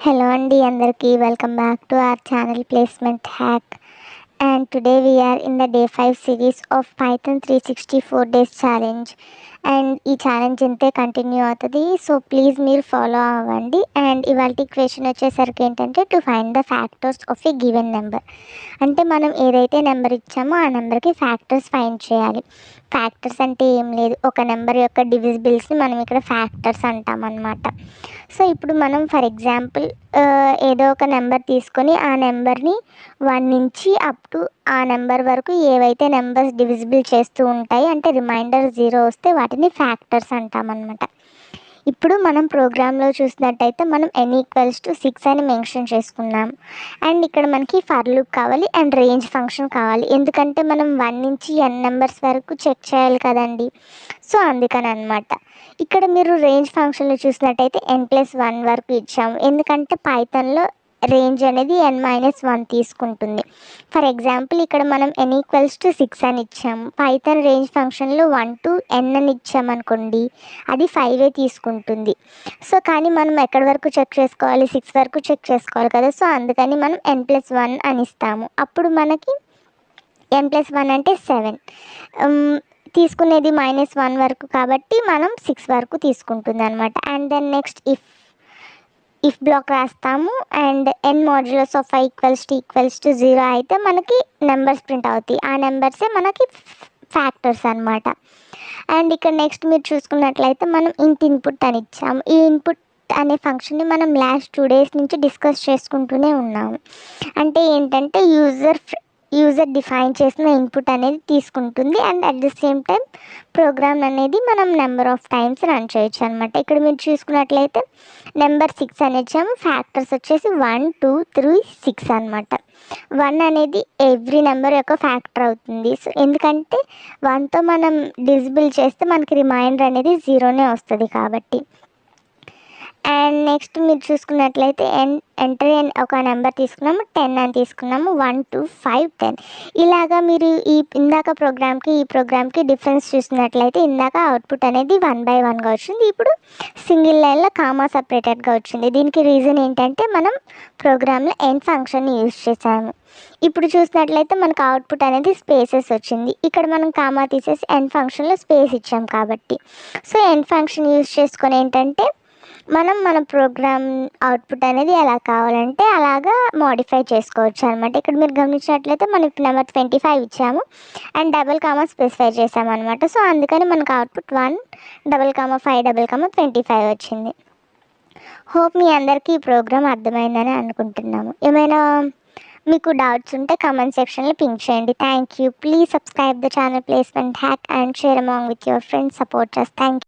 Hello Andy, అందరికీ welcome back to our channel placement hack. And today we are in the day 5 series of Python 364 days challenge. And ఈ challenge ఇంతే continue అవుతుంది. So please మీరు follow అవ్వండి. And ఇవాళ question వచ్చేసరికి ఏంటంటే to find the factors of a given number. అంటే మనం ఏదైతే నెంబర్ ఇచ్చామో ఆ నెంబర్కి ఫ్యాక్టర్స్ ఫైండ్ చేయాలి. ఫ్యాక్టర్స్ అంటే ఏం లేదు, ఒక నెంబర్ యొక్క డివిజిబుల్స్ని మనం ఇక్కడ ఫ్యాక్టర్స్ అంటాం అన్నమాట. సో ఇప్పుడు మనం ఫర్ ఎగ్జాంపుల్ ఏదో ఒక నెంబర్ తీసుకొని ఆ నెంబర్ని 1 నుంచి అప్ టు ఆ నెంబర్ వరకు ఏవైతే నెంబర్స్ డివిజిబుల్ చేస్తూ ఉంటాయి అంటే రిమైండర్ 0 వస్తే వాటిని ఫ్యాక్టర్స్ అంటామన్నమాట. ఇప్పుడు మనం ప్రోగ్రాంలో చూసినట్టయితే మనం n=6 అని మెన్షన్ చేసుకున్నాం. అండ్ ఇక్కడ మనకి ఫర్ లూప్ కావాలి అండ్ రేంజ్ ఫంక్షన్ కావాలి. ఎందుకంటే మనం 1 నుంచి n నెంబర్స్ వరకు చెక్ చేయాలి కదండి. సో అందుకని అనమాట. ఇక్కడ మీరు రేంజ్ ఫంక్షన్లో చూసినట్టయితే n+1 వరకు ఇచ్చాము. ఎందుకంటే పైథాన్లో రేంజ్ అనేది n-1 తీసుకుంటుంది. ఫర్ ఎగ్జాంపుల్ ఇక్కడ మనం n=6 అని ఇచ్చాము. పైథాన్ రేంజ్ ఫంక్షన్లో 1 to n అని ఇచ్చామనుకోండి, అది 5 తీసుకుంటుంది. సో కానీ మనం ఎక్కడి వరకు చెక్ చేసుకోవాలి, 6 వరకు చెక్ చేసుకోవాలి కదా. సో అందుకని మనం n+1 అని ఇస్తాము. అప్పుడు మనకి n+1 అంటే 7 తీసుకునేది -1 వరకు కాబట్టి మనం 6 వరకు తీసుకుంటుంది అనమాట. And then next if block రాస్తాము. And n modulus of i = 0 అయితే మనకి నెంబర్స్ ప్రింట్ అవుతాయి. ఆ నెంబర్సే మనకి ఫ్యాక్టర్స్ అనమాట. అండ్ ఇక్కడ నెక్స్ట్ మీరు చూసుకున్నట్లయితే మనం ఇన్పుట్ అని ఇచ్చాము. ఈ ఇన్పుట్ అనే ఫంక్షన్ని మనం లాస్ట్ 2 days నుంచి డిస్కస్ చేసుకుంటూనే ఉన్నాము. అంటే ఏంటంటే యూజర్ డిఫైన్ చేసిన ఇన్పుట్ అనేది తీసుకుంటుంది. And at the same time program అనేది మనం నెంబర్ ఆఫ్ టైమ్స్ రన్ చేయొచ్చు అనమాట. ఇక్కడ మీరు చూసుకున్నట్లయితే నెంబర్ 6 అని ఇచ్చాము. ఫ్యాక్టర్స్ వచ్చేసి 1, 2, 3, 6 అనమాట. 1 అనేది ఎవ్రీ నెంబర్ యొక్క ఫ్యాక్టర్ అవుతుంది. సో ఎందుకంటే 1తో మనం డివిజిబుల్ చేస్తే మనకి రిమైండర్ అనేది 0 వస్తుంది కాబట్టి. అండ్ నెక్స్ట్ మీరు చూసుకున్నట్లయితే ఎంటర్ ఒక నెంబర్ తీసుకున్నాము, 10 అని తీసుకున్నాము. 1, 2, 5, 10 ఇలాగా మీరు ఇందాక ఈ ప్రోగ్రామ్కి డిఫరెన్స్ చూసినట్లయితే ఇందాక అవుట్పుట్ అనేది 1/1గా వచ్చింది. ఇప్పుడు సింగిల్ లైన్లో కామా సపరేటెడ్గా వచ్చింది. దీనికి రీజన్ ఏంటంటే మనం ప్రోగ్రాంలో ఎండ్ ఫంక్షన్ని యూజ్ చేసాము. ఇప్పుడు చూసినట్లయితే మనకు అవుట్పుట్ అనేది స్పేసెస్ వచ్చింది. ఇక్కడ మనం కామా తీసేసి ఎండ్ ఫంక్షన్లో స్పేస్ ఇచ్చాం కాబట్టి. సో ఎండ్ ఫంక్షన్ యూజ్ చేసుకొని ఏంటంటే మన ప్రోగ్రామ్ అవుట్పుట్ అనేది ఎలా కావాలంటే అలాగా మోడిఫై చేసుకోవచ్చు అనమాట. ఇక్కడ మీరు గమనించినట్లయితే మనకి నెంబర్ 25 ఇచ్చాము అండ్ డబుల్ కామా స్పెసిఫై చేసామన్నమాట. సో అందుకని మనకు అవుట్పుట్ 1, 5, 25 వచ్చింది. హోప్ మీ అందరికీ ఈ ప్రోగ్రామ్ అర్థమైందని అనుకుంటున్నాము. ఏమైనా మీకు డౌట్స్ ఉంటే కామెంట్ సెక్షన్లో పింక్ చేయండి. Thank you. Please subscribe the channel placement hack and share among with your friends. సపోర్ట్ చేస్. Thank you.